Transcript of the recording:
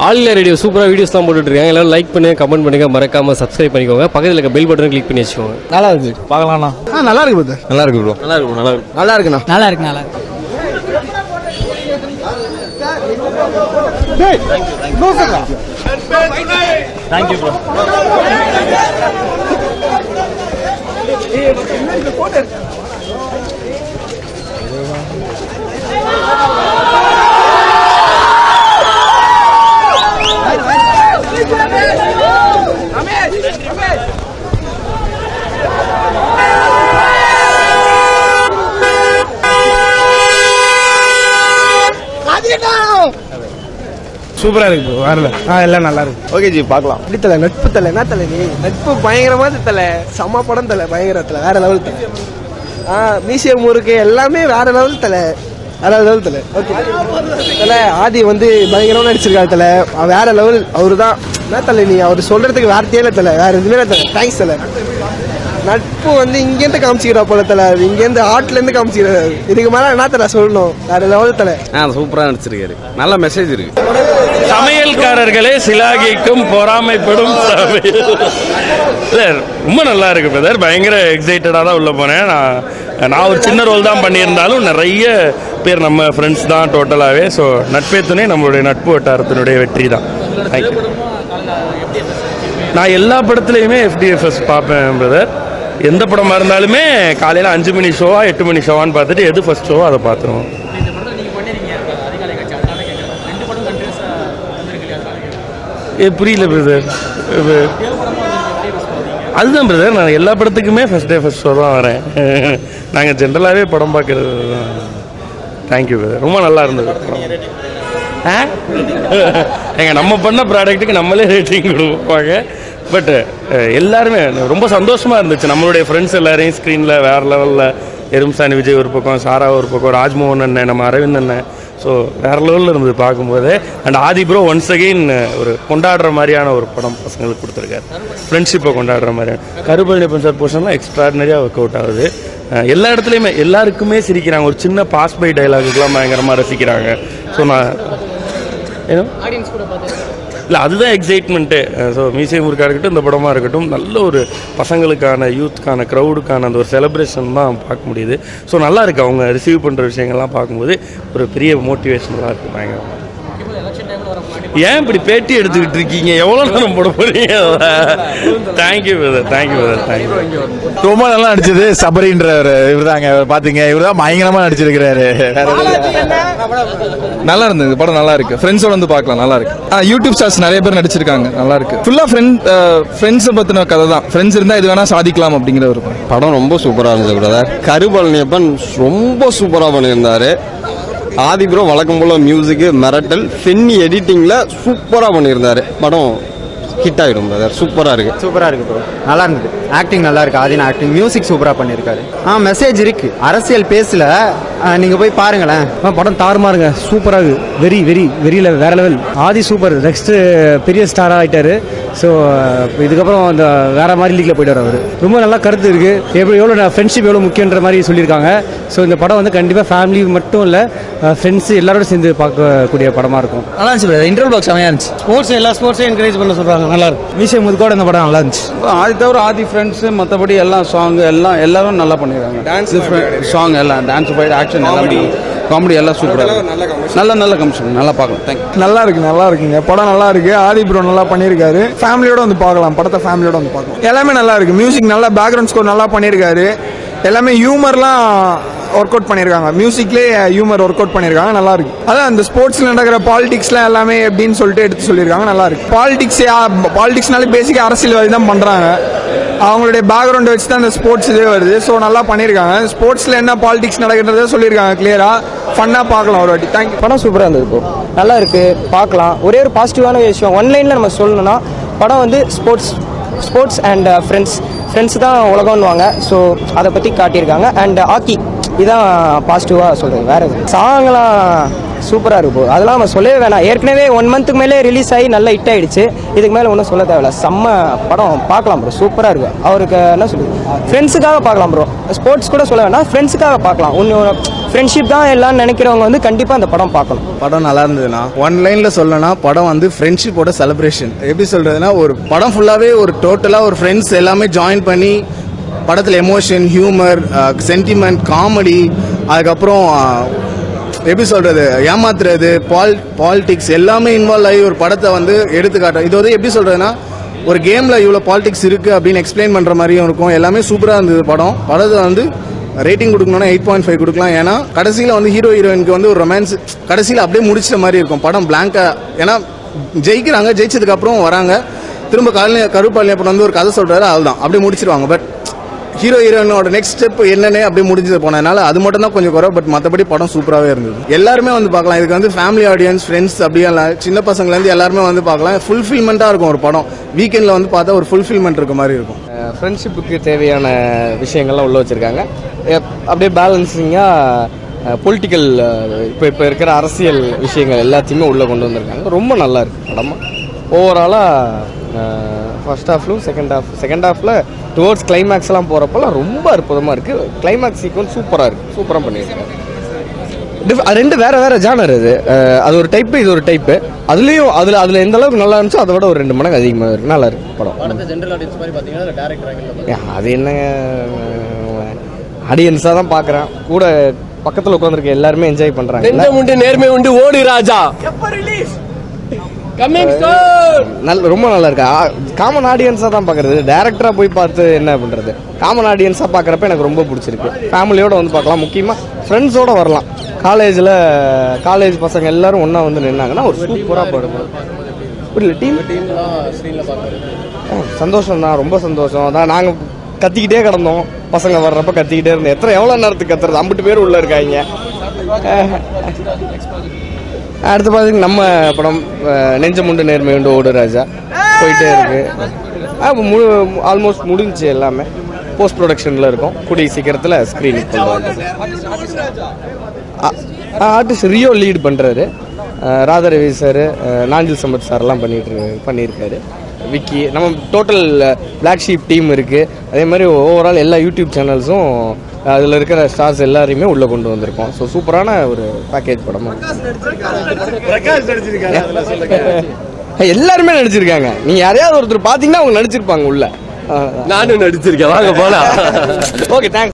All India radio சூப்பராக videos தான் போட்டுட்டு இருக்காங்க. எல்லாரும் லைக் பண்ணுங்க, கமெண்ட் பண்ணுங்க, மறக்காம சப்ஸ்கிரைப் பண்ணிக்கோங்க. பக்கத்தில் இருக்க பெல் பட்டன் கிளிக் பண்ணி வச்சுக்கோங்க. நல்லா இருக்கு, பார்க்கலாம்ண்ணா. நல்லா இருக்கு ப்ரோ. நல்லா இருக்கு ப்ரோ. நல்லா இருக்கு, நல்லா இருக்கு, நல்லா இருக்குண்ணா. நல்லா இருக்கு, நல்லா இருக்கு. Thank you bro. சூப்பரா இருக்கு ப்ரோ. வரல எல்லாம் நல்லா இருக்கு. ஓகே ஜி, பார்க்கலாம். இப்படி தலை நட்பு தலை என்ன தலை நீ நட்பு பயங்கரமா தலை செம்ம படம் தலை பயங்கர தலை வேற லெவல் தலை. மியூசியம் இருக்கு எல்லாமே வேற லெவல் தலை வேற லெவல் தலை. ஓகே தலை ஆதி வந்து பயங்கரமா நடிச்சிருக்காரு தலை வேற லெவல். அவரு தான் என்ன தலை நீ அவர் சொல்றதுக்கு வார்த்தையே இல்லை தலை வேற எதுவுமே தலை. தேங்க்ஸ் தலை. நட்பு வந்து இங்கேருந்து காமிச்சிக்கிறா போல தலை இங்கேருந்து ஆட்ல இருந்து காமிச்சிக்கிறாரு. இதுக்கு மேல என்ன தலை சொல்லணும் வேற லெவல் தலை. சூப்பரா நடிச்சிருக்காரு. நல்ல மெசேஜ் இருக்கு. சமையல்காரர்களே சிலாகிக்கும் பொறாமைப்படும் சார் ரொம்ப நல்லா இருக்கு பிரதர். பயங்கர எக்ஸைட்டடாக தான் உள்ள போனேன். நான் ஒரு சின்ன ரோல் தான் பண்ணியிருந்தாலும் நிறைய பேர் நம்ம ஃப்ரெண்ட்ஸ் தான் டோட்டலாகவே. ஸோ நட்பே துணை நம்மளுடைய நட்பு வட்டாரத்தினுடைய வெற்றி தான். தேங்க்யூ. நான் எல்லா படத்துலையுமே FDFS பார்ப்பேன் பிரதர். எந்த படமாக இருந்தாலுமே காலையில் 5 மணி ஷோவா 8 மணி ஷோவான்னு பார்த்துட்டு எது ஃபர்ஸ்ட் ஷோவோ அதை பார்த்துருவோம். புரியல பிரதர். அதுதான் பிரதர், நான் எல்லா படத்துக்குமே ஃபர்ஸ்ட் டே ஃபர்ஸ்ட் ஷோ தான் வரேன். நாங்கள் ஜென்ரலாகவே படம் பார்க்கறது தான். தேங்க்யூ பிரதர், ரொம்ப நல்லா இருந்தது. நம்ம பண்ண ப்ராடக்ட்டுக்கு நம்மளே ரேட்டிங் கொடுப்பாங்க. பட் எல்லாருமே ரொம்ப சந்தோஷமாக இருந்துச்சு. நம்மளுடைய ஃப்ரெண்ட்ஸ் எல்லாரையும் ஸ்க்ரீனில் வேறு லெவலில் எரும்சாணி விஜய் ஒரு பக்கம், சாரா ஒரு பக்கம், ராஜ்மோகன் அண்ணன், நம்ம அரவிந்த் அண்ணன். ஸோ வேறு லெவலில் இருந்தது பார்க்கும்போது. And Aadhi bro once again ஒரு கொண்டாடுற மாதிரியான ஒரு படம் பசங்களுக்கு கொடுத்துருக்காரு. ஃப்ரெண்ட்ஷிப்பை கொண்டாடுற மாதிரியான கருப்பழனியப்பன் சார் போர்ஷன்லாம் எக்ஸ்ட்ராடினரியாக ஒர்க் அவுட் ஆகுது. எல்லா இடத்துலையுமே எல்லாருக்குமே சிரிக்கிறாங்க. ஒரு சின்ன பாஸ் பை டைலாகுக்கெலாம் பயங்கரமாக ரசிக்கிறாங்க. ஸோ நான் இல்லை அதுதான் எக்ஸைட்மெண்ட்டு. ஸோ மியூசியம் ஒர்க்காக இருக்கட்டும், இந்த படமாக இருக்கட்டும், நல்ல ஒரு பசங்களுக்கான யூத்துக்கான க்ரௌடுக்கான அந்த ஒரு செலிப்ரேஷன் தான் பார்க்க முடியுது. ஸோ நல்லா இருக்குது. அவங்க ரிசீவ் பண்ணுற விஷயங்கள்லாம் பார்க்கும்போது ஒரு பெரிய மோட்டிவேஷனலாக இருக்குது பயங்கரமாக. ஏன் இப்படி பேட்டி எடுத்துக்கிட்டு இருக்கீங்க? எவ்வளோ நேரம் போட போறீங்க? Thank you brother, thank you brother, thank you. ரொம்ப நல்லா நடிச்சது சபரின்ற இவர் தாங்க. பாத்தீங்க, இவர் தான் பயங்கரமா நடிச்சிருக்கிறாரு. நல்லா இருந்தது படம், நல்லா இருக்கு. ஃப்ரெண்ட்ஸோட வந்து பார்க்கலாம், நல்லா இருக்கு. யூடியூப் ஸ்டார்ஸ் நிறைய பேர் நடிச்சிருக்காங்க, நல்லா இருக்கு. ஃபுல்லா ஃப்ரெண்ட்ஸை பத்தின கதை தான். ஃப்ரெண்ட்ஸ் இருந்தா இது வேணா சாதிக்கலாம் அப்படிங்கிற ஒரு படம். ரொம்ப சூப்பரா இருந்தது பிரதர். கருப்பழனியப்பன் ரொம்ப சூப்பரா பண்ணியிருந்தாரு. ஆதி ப்ரோ வழக்கம் போல மியூசிக் மிரட்டல் ஃபென்னி எடிட்டிங்ல சூப்பரா பண்ணியிருந்தாரு. படம் ஹிட் ஆகிடும் பிரதர். சூப்பரா இருக்கு, சூப்பரா இருக்கு ப்ரோ. நல்லா இருந்தது. ஆக்டிங் நல்லா இருக்கு. ஆதினா ஆக்டிங், மியூசிக் சூப்பரா பண்ணிருக்காரு. மெசேஜ் இருக்கு. அரசியல் பேசல, நீங்க போய் பாருங்களேன். படம் தாறுமாறுங்க, சூப்பரா இருக்கு. வெரி வெரி வெரி வேற லெவல். ஆதி சூப்பர். நெக்ஸ்ட் பெரிய ஸ்டாரா ஆயிட்டாரு. ஸோ இதுக்கப்புறம் அந்த வேற மாதிரி லீக்ல போயிட்டு அவர். ரொம்ப நல்லா கருத்து இருக்கு. எவ்வளோ ஃப்ரெண்ட்ஷிப் எவ்வளோ முக்கியன்ற மாதிரி சொல்லியிருக்காங்க. ஸோ இந்த படம் வந்து கண்டிப்பாக ஃபேமிலி மட்டும் இல்லை, ஃப்ரெண்ட்ஸ் எல்லாரோட சேர்ந்து பார்க்கக்கூடிய படமா இருக்கும். நல்லா இருந்துச்சு. இன்டர்வல் பாக்ஸ் செமையா இருந்துச்சு. ஸ்போர்ட்ஸ் எல்லா ஸ்போர்ட்ஸையும் என்கரேஜ் பண்ண சொல்றாங்க. நல்லா இருக்கு. மியூசியம் கூட இந்த படம் நல்லா இருந்துச்சு. ஆதி தவிர ஆதி ஃப்ரெண்ட்ஸ் மற்றபடி எல்லாம் சாங் எல்லாரும் நல்லா பண்ணிடுறாங்க. டான்ஸ் சாங் எல்லாம் டான்ஸ் ஃபைட் ஆக்ஷன் எல்லாமே காமெடி எல்லாம் சூப்பராக நல்ல கமிஷன் நல்லா பார்க்கலாம். தேங்க்யூ. நல்லா இருக்கு, நல்லா இருக்குங்க. படம் நல்லா இருக்கு. ஆதி ப்ரோ நல்லா பண்ணியிருக்காரு. ஃபேமிலியோட வந்து பார்க்கலாம். படத்தை ஃபேமிலியோட வந்து பார்க்கலாம். எல்லாமே நல்லா இருக்கு. மியூசிக் நல்லா, பேக்ரவுண்ட் ஸ்கோர் நல்லா பண்ணியிருக்காரு. எல்லாமே ஹியூமர்லாம் ஒர்க் அவுட் பண்ணியிருக்காங்க. மியூசிக்லேயே ஹியூமர் ஒர்க் அவுட் பண்ணியிருக்காங்க. நல்லா இருக்கு. அதான் அந்த ஸ்போர்ட்ஸ்ல நடக்கிற பாலிடிக்ஸ்லாம் எல்லாமே எப்படின்னு சொல்லிட்டு எடுத்து சொல்லியிருக்காங்க. நல்லா இருக்கு. பாலிடிக்ஸ்னாலே பேசிக்காக அரசியல்வாதி தான் பண்றாங்க. அவங்களுடைய பேக்ரவுண்ட் வச்சு தான் அந்த ஸ்போர்ட்ஸ் இதே வருது. ஸோ நல்லா பண்ணியிருக்காங்க. ஸ்போர்ட்ஸ்ல என்ன பாலிடிக்ஸ் நடக்கிறத சொல்லியிருக்காங்க கிளியரா. ஃபன்னா பார்க்கலாம் ஒரு வாட்டி. தேங்க்யூ. படம் சூப்பராக இருந்தது ப்ரோ. நல்லா இருக்கு, பார்க்கலாம். ஒரே ஒரு பாசிட்டிவான விஷயம் ஒன்லைனில் நம்ம சொல்லணும்னா, படம் வந்து ஸ்போர்ட்ஸ் அண்ட் ஃப்ரெண்ட்ஸ் தான் உலகம்னுவாங்க. ஸோ அதை பற்றி காட்டியிருக்காங்க. அண்ட் ஹாக்கி இதான் பாசிட்டிவாக சொல்கிறேன். வேறு எதுவும் சாங்கெல்லாம் சூப்பராக இருக்கும். அதெல்லாம் நம்ம சொல்லவே வேணாம். ஏற்கனவே 1 மந்த்துக்கு மேலே ரிலீஸ் ஆகி நல்லா ஹிட் ஆகிடுச்சு. இதுக்கு மேலே ஒன்றும் சொல்ல தேவையில்ல. செம்ம படம், பார்க்கலாம் ப்ரோ. சூப்பராக இருக்கும். அவருக்கு என்ன சொல்லுது, ஃப்ரெண்ட்ஸுக்காக பார்க்கலாம் ப்ரோ. ஸ்போர்ட்ஸ் கூட சொல்ல வேணாம், ஃப்ரெண்ட்ஸுக்காக பார்க்கலாம். ஒன்று ஃப்ரெண்ட்ஷிப் தான் எல்லாம் நினைக்கிறவங்க வந்து கண்டிப்பாக அந்த படம் பார்க்கணும். படம் நல்லா இருந்ததுன்னா ஒன் லைன்ல சொல்லணும்னா படம் வந்து ஃப்ரெண்ட்ஷிப்போட செலிப்ரேஷன். எப்படி சொல்றதுன்னா ஒரு படம் ஃபுல்லாவே ஒரு டோட்டலா ஒரு ஃப்ரெண்ட்ஸ் எல்லாமே ஜாயின் பண்ணி படத்துல எமோஷன், ஹியூமர், சென்டிமெண்ட், காமெடி, அதுக்கப்புறம் எப்படி சொல்றது ஏமாத்துறது, பாலிடிக்ஸ் எல்லாமே இன்வால்வ் ஆகி ஒரு படத்தை வந்து எடுத்துக்காட்டும். இது வந்து எப்படி சொல்றதுன்னா ஒரு கேம்ல இவ்வளவு பாலிடிக்ஸ் இருக்கு அப்படின்னு எக்ஸ்பிளைன் பண்ற மாதிரியும் இருக்கும். எல்லாமே சூப்பரா இருந்தது படத்தை வந்து ரேட்டிங் கொடுக்கணும்னா 8.5 கொடுக்கலாம். ஏன்னா கடைசியில் வந்து ஹீரோ ஹீரோயினுக்கு வந்து ஒரு ரொமான்ஸ் கடைசியில் அப்படியே முடிச்சிட்ட மாதிரி இருக்கும் படம் பிளாங்கா. ஏன்னா ஜெயிக்கிறாங்க, ஜெயிச்சதுக்கு அப்புறம் வராங்க திரும்ப கருப்பாளி அப்புறம் வந்து ஒரு கதை சொல்றாரு, அதுதான் அப்படியே முடிச்சிருவாங்க. பட் ஹீரோ ஹீரோயினோட நெக்ஸ்ட் ஸ்டெப் என்னன்னே அப்படியே முடிஞ்சது போனதுனால அது மட்டும் தான் கொஞ்சம் குறைவு. பட் மற்றபடி படம் சூப்பராகவே இருந்தது. எல்லாருமே வந்து பார்க்கலாம். இதுக்கு வந்து ஃபேமிலி ஆடியன்ஸ், ஃப்ரெண்ட்ஸ் அப்படியே சின்ன பசங்கள்லேருந்து எல்லாருமே வந்து பார்க்கலாம். ஃபுல்ஃபில்மெண்ட்டாக இருக்கும் ஒரு படம். வீக்கெண்டில் வந்து பார்த்தா ஒரு ஃபுல்ஃபில்மெண்ட் இருக்க மாதிரி இருக்கும். ஃப்ரெண்ட்ஷிப்புக்கு தேவையான விஷயங்கள்லாம் உள்ள வச்சுருக்காங்க. அப்படியே பேலன்சிங்காக பொலிட்டிக்கல் இப்போ இருக்கிற அரசியல் விஷயங்கள் எல்லாத்தையுமே உள்ளே கொண்டு வந்திருக்காங்க. ரொம்ப நல்லா இருக்குது படமாக. ஓவராலாக ஃபர்ஸ்ட் ஹாஃப்லும் செகண்ட் ஹாஃபில் டுவர்ட்ஸ் கிளைமேக்ஸ்லாம் போகிறப்பெல்லாம் ரொம்ப அற்புதமாக இருக்குது. கிளைமேக்ஸ் சீக்வன்ஸ் சூப்பராக இருக்குது, சூப்பராக பண்ணியிருக்காங்க. ரெண்டு வேறு ஜானர். அது ஒரு டைப்பு, இது ஒரு டைப்பு. அதுலேயும் அதில் எந்த அளவுக்கு நல்லா இருந்துச்சோ அதை விட ஒரு 2 மடங்கு அதிகமாக இருக்குது. நல்லா இருக்குது படம். அது என்னங்க, ஆடியன்ஸாக தான் பார்க்குறேன். கூட பக்கத்தில் உட்காந்துருக்க எல்லாருமே என்ஜாய் பண்ணுறாங்க. நேர்மை உண்டு, ஓடு ராஜா ரொம்ப நல்லா இருக்கா. காமன் ஆடியன்ஸாக தான் பார்க்குறது. டேரக்டராக போய் பார்த்து என்ன பண்ணுறது, காமன் ஆடியன்ஸாக பார்க்குறப்ப எனக்கு ரொம்ப பிடிச்சிருக்கு. ஃபேமிலியோடு வந்து பார்க்கலாம், முக்கியமாக ஃப்ரெண்ட்ஸோடு வரலாம். காலேஜ் பசங்க எல்லாரும் ஒன்றா வந்து நின்னாங்கன்னா ஒரு சூப்பராக படம். புரியல, டீம் சந்தோஷம் தான், ரொம்ப சந்தோஷம் தான். நாங்கள் கத்திக்கிட்டே கிடந்தோம், பசங்க வர்றப்ப கத்திக்கிட்டே இருந்தோம். எவ்வளோ நேரத்துக்கு கத்துறது, 50 பேர் உள்ளே இருக்காங்க. அடுத்து பார்த்தீங்கன்னா நம்ம படம் நெஞ்சமுண்டு நேர்மை உண்டு ஓடு ராஜா போயிட்டே இருக்கு. ஆல்மோஸ்ட் முடிஞ்சு எல்லாமே போஸ்ட் ப்ரொடக்ஷனில் இருக்கும். கூடிய சீக்கிரத்தில் ஸ்க்ரீனுக்கு கொண்டு வந்து ஆர்டிஸ்ட் ரியோ லீட் பண்ணுறாரு. ராதாரவி சார், நாஞ்சில் சம்பத் சார்லாம் பண்ணியிருக்காரு. விக்கி, நம்ம டோட்டல் பிளாக் ஷீப் டீம் இருக்குது. அதே மாதிரி ஓவரால் எல்லா யூடியூப் சேனல்ஸும் அதில் இருக்கிற ஸ்டார்ஸ் எல்லாரையுமே உள்ளே கொண்டு வந்திருக்கோம். ஸோ சூப்பரான ஒரு பேக்கேஜ் படமாக எல்லாருமே நடிச்சிருக்காங்க. நீங்கள் யாரையாவது ஒருத்தர் பார்த்தீங்கன்னா அவங்க நடிச்சிருப்பாங்க உள்ள. நானும் நடிச்சிருக்கேன், வாங்க போலாம். Okay, thanks.